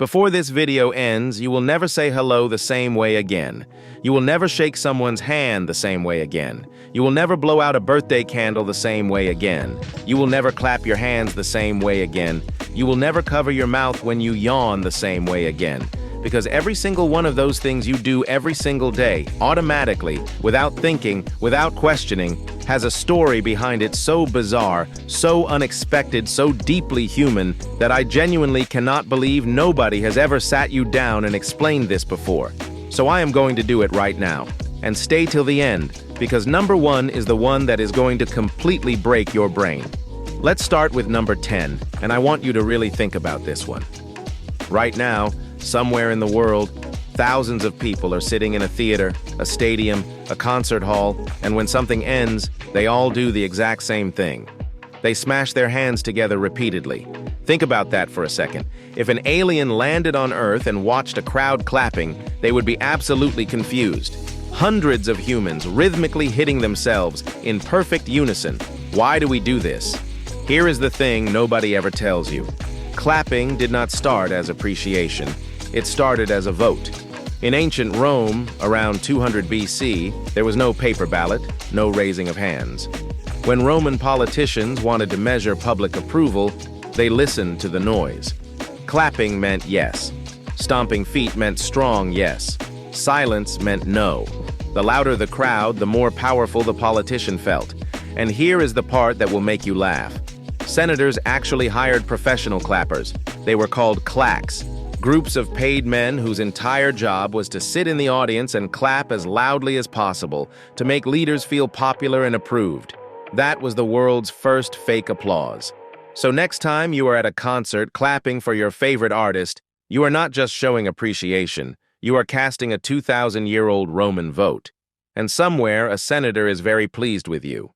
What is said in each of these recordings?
Before this video ends, you will never say hello the same way again. You will never shake someone's hand the same way again. You will never blow out a birthday candle the same way again. You will never clap your hands the same way again. You will never cover your mouth when you yawn the same way again. Because every single one of those things you do every single day, automatically, without thinking, without questioning, has a story behind it so bizarre, so unexpected, so deeply human, that I genuinely cannot believe nobody has ever sat you down and explained this before. So I am going to do it right now. And stay till the end, because number 1 is the one that is going to completely break your brain. Let's start with number 10, and I want you to really think about this one. Right now, somewhere in the world, thousands of people are sitting in a theater, a stadium, a concert hall, and when something ends, they all do the exact same thing. They smash their hands together repeatedly. Think about that for a second. If an alien landed on Earth and watched a crowd clapping, they would be absolutely confused. Hundreds of humans rhythmically hitting themselves in perfect unison. Why do we do this? Here is the thing nobody ever tells you. Clapping did not start as appreciation. It started as a vote. In ancient Rome, around 200 BC, there was no paper ballot, no raising of hands. When Roman politicians wanted to measure public approval, they listened to the noise. Clapping meant yes. Stomping feet meant strong yes. Silence meant no. The louder the crowd, the more powerful the politician felt. And here is the part that will make you laugh. Senators actually hired professional clappers. They were called clacks. Groups of paid men whose entire job was to sit in the audience and clap as loudly as possible to make leaders feel popular and approved. That was the world's first fake applause. So next time you are at a concert clapping for your favorite artist, you are not just showing appreciation, you are casting a 2,000-year-old Roman vote. And somewhere a senator is very pleased with you.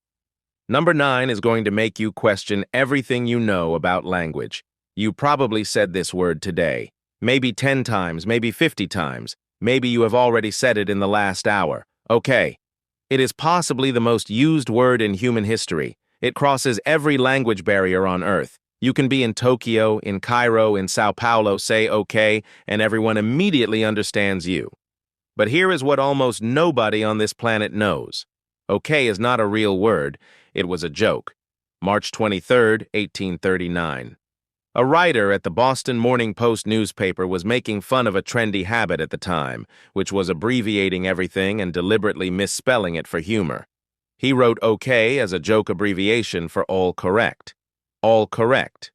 Number 9 is going to make you question everything you know about language. You probably said this word today. Maybe 10 times, maybe 50 times. Maybe you have already said it in the last hour. Okay. It is possibly the most used word in human history. It crosses every language barrier on Earth. You can be in Tokyo, in Cairo, in Sao Paulo, say okay, and everyone immediately understands you. But here is what almost nobody on this planet knows. Okay is not a real word. It was a joke. March 23, 1839. A writer at the Boston Morning Post newspaper was making fun of a trendy habit at the time, which was abbreviating everything and deliberately misspelling it for humor. He wrote OK as a joke abbreviation for all correct. All correct,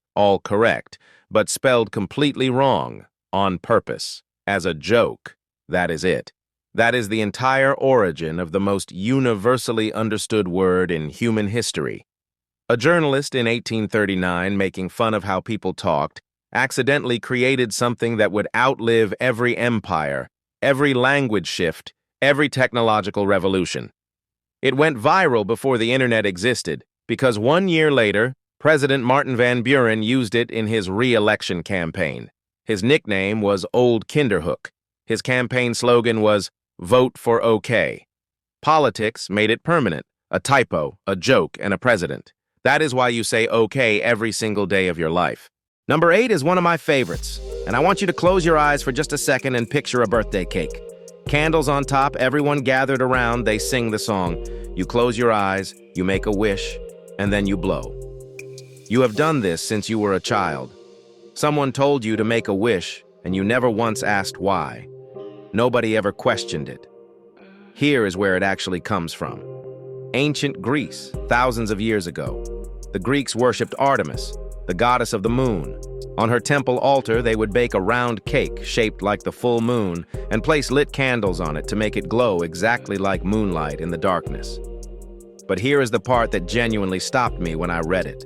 but spelled completely wrong, on purpose, as a joke. That is it. That is the entire origin of the most universally understood word in human history. A journalist in 1839, making fun of how people talked, accidentally created something that would outlive every empire, every language shift, every technological revolution. It went viral before the internet existed, because 1 year later, President Martin Van Buren used it in his re-election campaign. His nickname was Old Kinderhook. His campaign slogan was, "Vote for OK." Politics made it permanent, a typo, a joke, and a president. That is why you say OK every single day of your life. Number 8 is one of my favorites, and I want you to close your eyes for just a second and picture a birthday cake. Candles on top, everyone gathered around, they sing the song. You close your eyes, you make a wish, and then you blow. You have done this since you were a child. Someone told you to make a wish, and you never once asked why. Nobody ever questioned it. Here is where it actually comes from. Ancient Greece, thousands of years ago. The Greeks worshipped Artemis, the goddess of the moon. On her temple altar, they would bake a round cake shaped like the full moon and place lit candles on it to make it glow exactly like moonlight in the darkness. But here is the part that genuinely stopped me when I read it.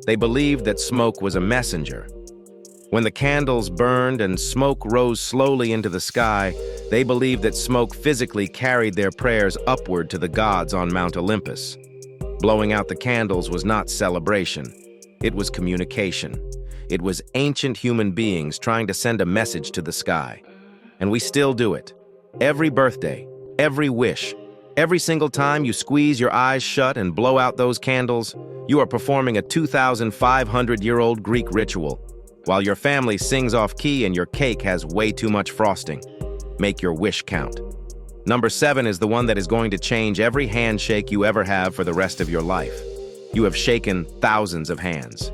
They believed that smoke was a messenger. When the candles burned and smoke rose slowly into the sky, they believed that smoke physically carried their prayers upward to the gods on Mount Olympus. Blowing out the candles was not celebration. It was communication. It was ancient human beings trying to send a message to the sky. And we still do it. Every birthday, every wish, every single time you squeeze your eyes shut and blow out those candles, you are performing a 2,500-year-old Greek ritual. while your family sings off key and your cake has way too much frosting. Make your wish count. Number 7 is the one that is going to change every handshake you ever have for the rest of your life. You have shaken thousands of hands.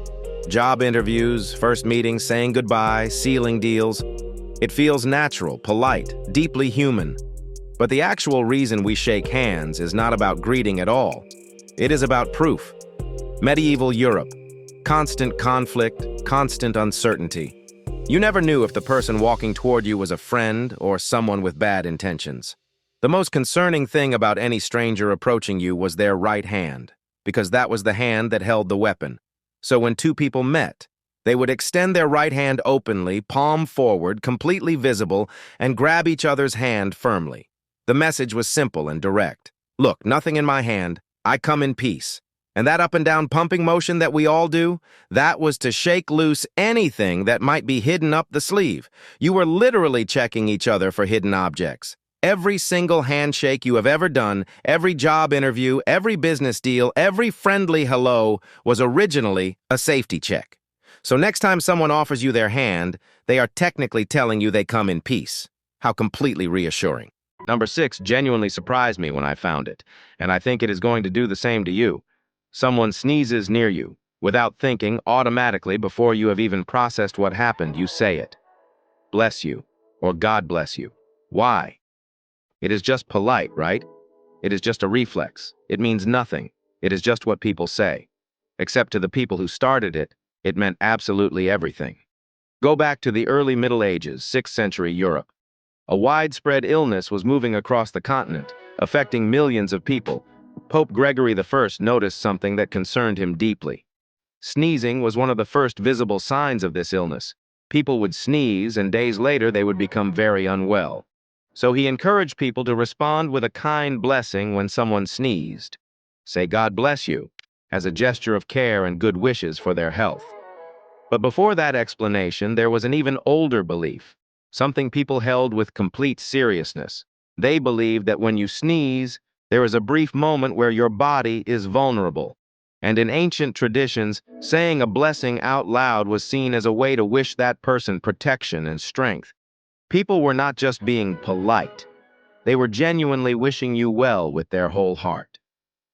Job interviews, first meetings, saying goodbye, sealing deals. It feels natural, polite, deeply human. But the actual reason we shake hands is not about greeting at all. It is about proof. Medieval Europe. Constant conflict, constant uncertainty. You never knew if the person walking toward you was a friend or someone with bad intentions. The most concerning thing about any stranger approaching you was their right hand, because that was the hand that held the weapon. So when two people met, they would extend their right hand openly, palm forward, completely visible, and grab each other's hand firmly. The message was simple and direct. Look, nothing in my hand. I come in peace. And that up and down pumping motion that we all do, that was to shake loose anything that might be hidden up the sleeve. You were literally checking each other for hidden objects. Every single handshake you have ever done, every job interview, every business deal, every friendly hello was originally a safety check. So next time someone offers you their hand, they are technically telling you they come in peace. How completely reassuring. Number 6 genuinely surprised me when I found it, and I think it is going to do the same to you. Someone sneezes near you. Without thinking, automatically, before you have even processed what happened, you say it. Bless you, or God bless you. Why? It is just polite, right? It is just a reflex. It means nothing. It is just what people say. Except to the people who started it, it meant absolutely everything. Go back to the early Middle Ages, 6th century Europe. A widespread illness was moving across the continent, affecting millions of people. Pope Gregory I noticed something that concerned him deeply. Sneezing was one of the first visible signs of this illness. People would sneeze, and days later they would become very unwell. So he encouraged people to respond with a kind blessing when someone sneezed. Say God bless you, as a gesture of care and good wishes for their health. But before that explanation, there was an even older belief, something people held with complete seriousness. They believed that when you sneeze, there is a brief moment where your body is vulnerable. And in ancient traditions, saying a blessing out loud was seen as a way to wish that person protection and strength. People were not just being polite. They were genuinely wishing you well with their whole heart.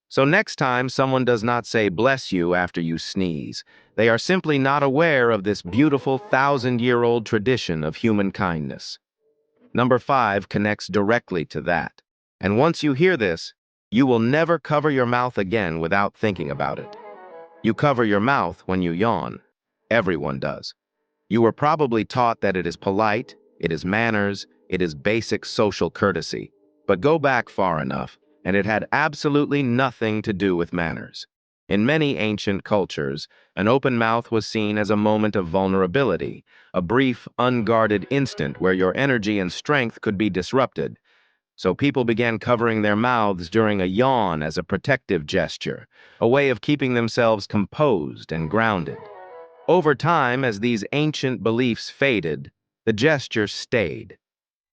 So next time someone does not say bless you after you sneeze, they are simply not aware of this beautiful 1,000-year-old tradition of human kindness. Number 5 connects directly to that. And once you hear this, you will never cover your mouth again without thinking about it. You cover your mouth when you yawn. Everyone does. You were probably taught that it is polite, it is manners, it is basic social courtesy. But go back far enough, and it had absolutely nothing to do with manners. In many ancient cultures, an open mouth was seen as a moment of vulnerability, a brief, unguarded instant where your energy and strength could be disrupted. So people began covering their mouths during a yawn as a protective gesture, a way of keeping themselves composed and grounded. Over time, as these ancient beliefs faded, the gesture stayed.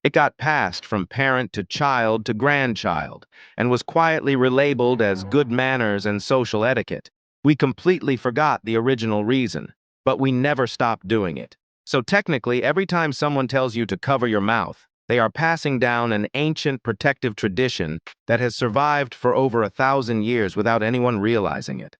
It got passed from parent to child to grandchild, and was quietly relabeled as good manners and social etiquette. We completely forgot the original reason, but we never stopped doing it. So technically, every time someone tells you to cover your mouth, they are passing down an ancient protective tradition that has survived for over 1,000 years without anyone realizing it.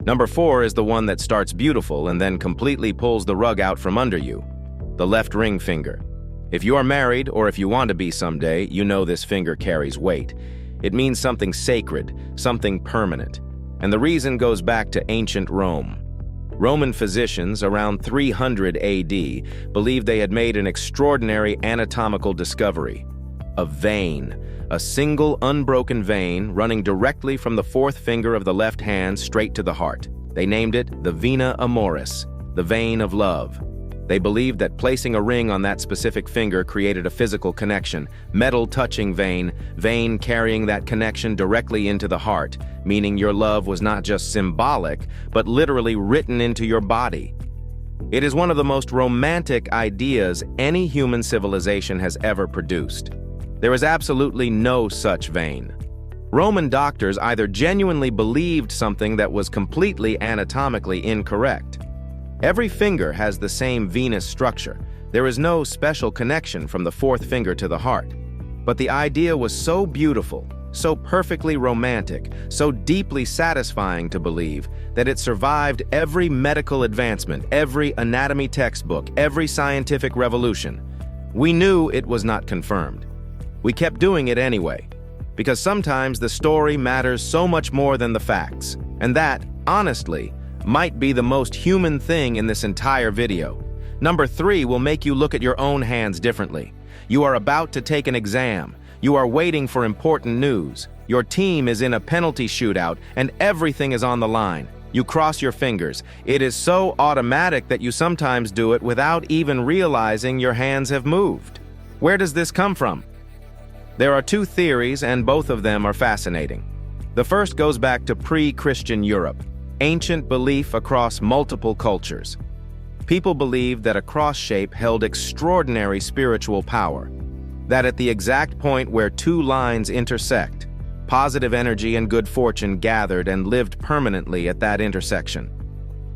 Number 4 is the one that starts beautiful and then completely pulls the rug out from under you. The left ring finger. If you are married, or if you want to be someday, you know this finger carries weight. It means something sacred, something permanent. And the reason goes back to ancient Rome. Roman physicians around 300 AD believed they had made an extraordinary anatomical discovery: a vein, a single unbroken vein running directly from the fourth finger of the left hand straight to the heart. They named it the vena amoris, the vein of love. They believed that placing a ring on that specific finger created a physical connection, metal-touching vein carrying that connection directly into the heart, meaning your love was not just symbolic, but literally written into your body. It is one of the most romantic ideas any human civilization has ever produced. There is absolutely no such vein. Roman doctors either genuinely believed something that was completely anatomically incorrect. Every finger has the same venous structure. There is no special connection from the fourth finger to the heart. But the idea was so beautiful, so perfectly romantic, so deeply satisfying to believe, that it survived every medical advancement, every anatomy textbook, every scientific revolution. We knew it was not confirmed. We kept doing it anyway, because sometimes the story matters so much more than the facts, and that, honestly, might be the most human thing in this entire video. Number 3 will make you look at your own hands differently. You are about to take an exam. You are waiting for important news. Your team is in a penalty shootout, and everything is on the line. You cross your fingers. It is so automatic that you sometimes do it without even realizing your hands have moved. Where does this come from? There are 2 theories, and both of them are fascinating. The first goes back to pre-Christian Europe. Ancient belief across multiple cultures. People believed that a cross shape held extraordinary spiritual power, that at the exact point where 2 lines intersect, positive energy and good fortune gathered and lived permanently at that intersection.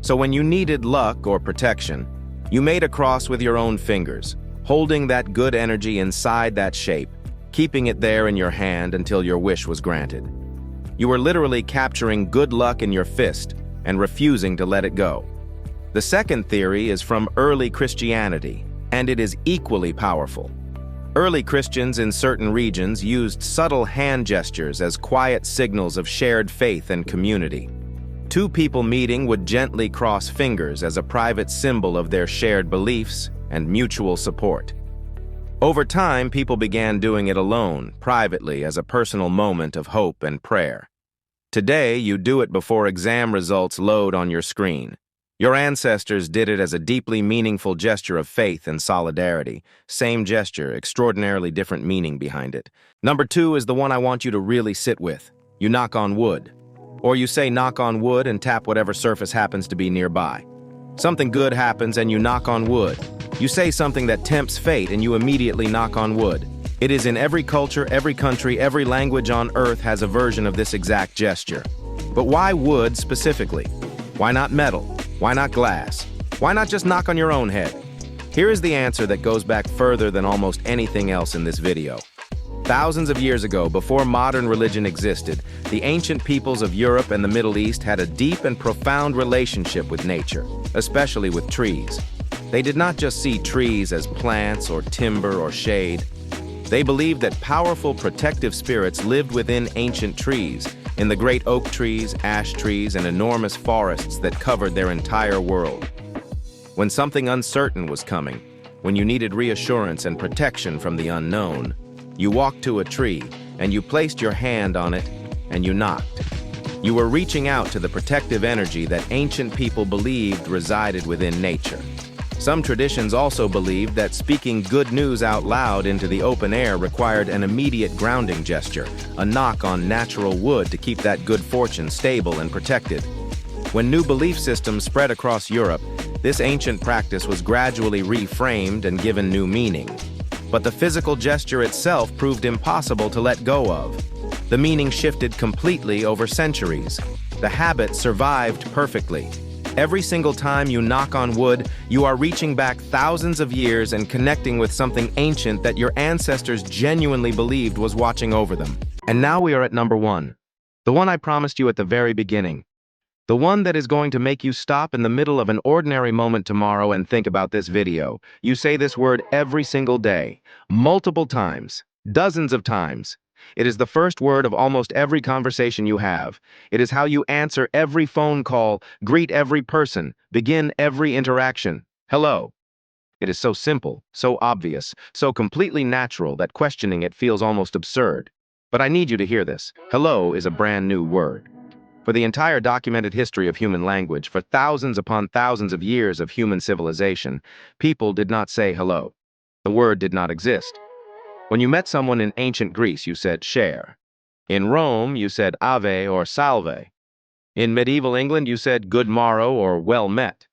So when you needed luck or protection, you made a cross with your own fingers, holding that good energy inside that shape, keeping it there in your hand until your wish was granted. You were literally capturing good luck in your fist and refusing to let it go. The second theory is from early Christianity, and it is equally powerful. Early Christians in certain regions used subtle hand gestures as quiet signals of shared faith and community. 2 people meeting would gently cross fingers as a private symbol of their shared beliefs and mutual support. Over time, people began doing it alone, privately, as a personal moment of hope and prayer. Today, you do it before exam results load on your screen. Your ancestors did it as a deeply meaningful gesture of faith and solidarity. Same gesture, extraordinarily different meaning behind it. Number 2 is the one I want you to really sit with. You knock on wood. Or you say knock on wood and tap whatever surface happens to be nearby. Something good happens and you knock on wood. You say something that tempts fate and you immediately knock on wood. It is in every culture, every country, every language on earth has a version of this exact gesture. But why wood specifically? Why not metal? Why not glass? Why not just knock on your own head? Here is the answer that goes back further than almost anything else in this video. Thousands of years ago, before modern religion existed, the ancient peoples of Europe and the Middle East had a deep and profound relationship with nature, especially with trees. They did not just see trees as plants or timber or shade. They believed that powerful protective spirits lived within ancient trees, in the great oak trees, ash trees, and enormous forests that covered their entire world. When something uncertain was coming, when you needed reassurance and protection from the unknown, you walked to a tree, and you placed your hand on it, and you knocked. You were reaching out to the protective energy that ancient people believed resided within nature. Some traditions also believed that speaking good news out loud into the open air required an immediate grounding gesture, a knock on natural wood to keep that good fortune stable and protected. When new belief systems spread across Europe, this ancient practice was gradually reframed and given new meaning. But the physical gesture itself proved impossible to let go of. The meaning shifted completely over centuries. The habit survived perfectly. Every single time you knock on wood, you are reaching back thousands of years and connecting with something ancient that your ancestors genuinely believed was watching over them. And now we are at number 1. The one I promised you at the very beginning. The one that is going to make you stop in the middle of an ordinary moment tomorrow and think about this video. You say this word every single day, multiple times, dozens of times. It is the first word of almost every conversation you have. It is how you answer every phone call, greet every person, begin every interaction. Hello. It is so simple, so obvious, so completely natural that questioning it feels almost absurd. But I need you to hear this. Hello is a brand new word. For the entire documented history of human language, for thousands upon thousands of years of human civilization, people did not say hello. The word did not exist. When you met someone in ancient Greece, you said cher. In Rome, you said ave or salve. In medieval England, you said good morrow or well met.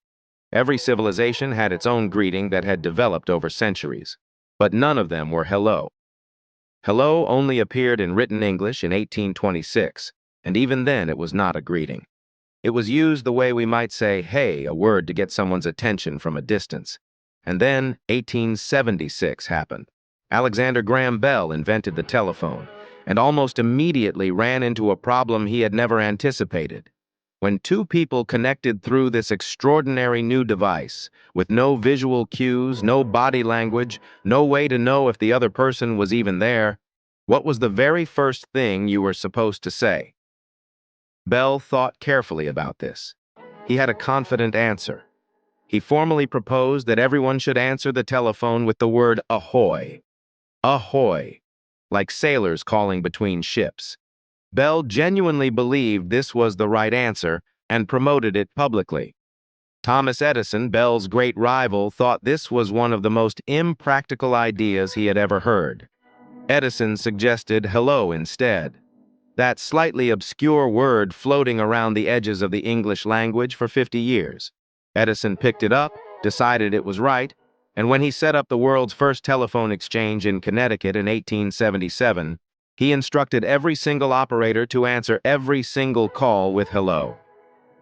Every civilization had its own greeting that had developed over centuries. But none of them were hello. Hello only appeared in written English in 1826, and even then it was not a greeting. It was used the way we might say, hey, a word to get someone's attention from a distance. And then 1876 happened. Alexander Graham Bell invented the telephone, and almost immediately ran into a problem he had never anticipated. When two people connected through this extraordinary new device, with no visual cues, no body language, no way to know if the other person was even there, what was the very first thing you were supposed to say? Bell thought carefully about this. He had a confident answer. He formally proposed that everyone should answer the telephone with the word ahoy. Ahoy, like sailors calling between ships. Bell genuinely believed this was the right answer and promoted it publicly. Thomas Edison, Bell's great rival, thought this was one of the most impractical ideas he had ever heard. Edison suggested hello instead. That slightly obscure word floating around the edges of the English language for 50 years. Edison picked it up, decided it was right, and when he set up the world's first telephone exchange in Connecticut in 1877, he instructed every single operator to answer every single call with hello.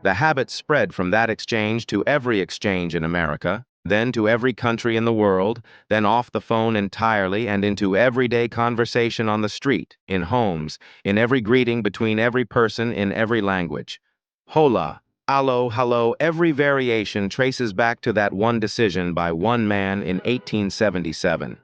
The habit spread from that exchange to every exchange in America, then to every country in the world, then off the phone entirely and into everyday conversation on the street, in homes, in every greeting between every person in every language. Hola, allo, hello, every variation traces back to that one decision by one man in 1877.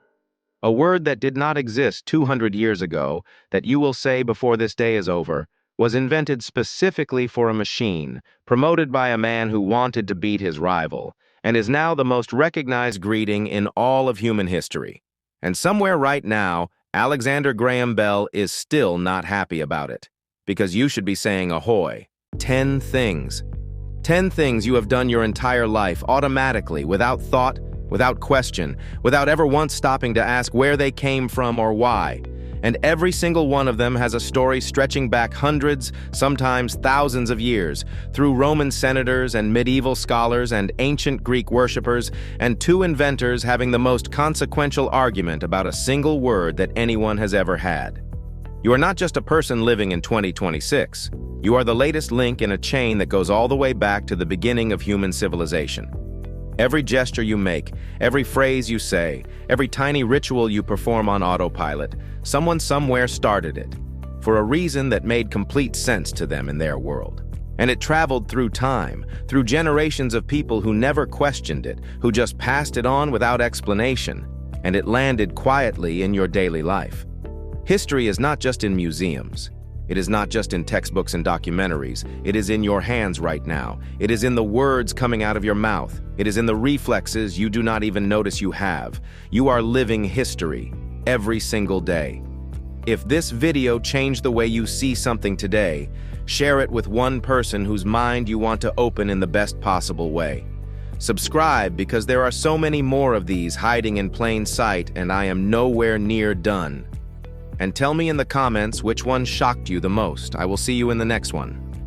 A word that did not exist 200 years ago, that you will say before this day is over, was invented specifically for a machine, promoted by a man who wanted to beat his rival, and is now the most recognized greeting in all of human history. And somewhere right now, Alexander Graham Bell is still not happy about it, because you should be saying ahoy. 10 things. 10 things you have done your entire life automatically, without thought, without question, without ever once stopping to ask where they came from or why. And every single one of them has a story stretching back hundreds, sometimes thousands of years, through Roman senators and medieval scholars and ancient Greek worshippers, and two inventors having the most consequential argument about a single word that anyone has ever had. You are not just a person living in 2026. You are the latest link in a chain that goes all the way back to the beginning of human civilization. Every gesture you make, every phrase you say, every tiny ritual you perform on autopilot, someone somewhere started it, for a reason that made complete sense to them in their world. And it traveled through time, through generations of people who never questioned it, who just passed it on without explanation, and it landed quietly in your daily life. History is not just in museums. It is not just in textbooks and documentaries. It is in your hands right now. It is in the words coming out of your mouth. It is in the reflexes you do not even notice you have. You are living history every single day. If this video changed the way you see something today, share it with one person whose mind you want to open in the best possible way. Subscribe because there are so many more of these hiding in plain sight, and I am nowhere near done. And tell me in the comments which one shocked you the most. I will see you in the next one.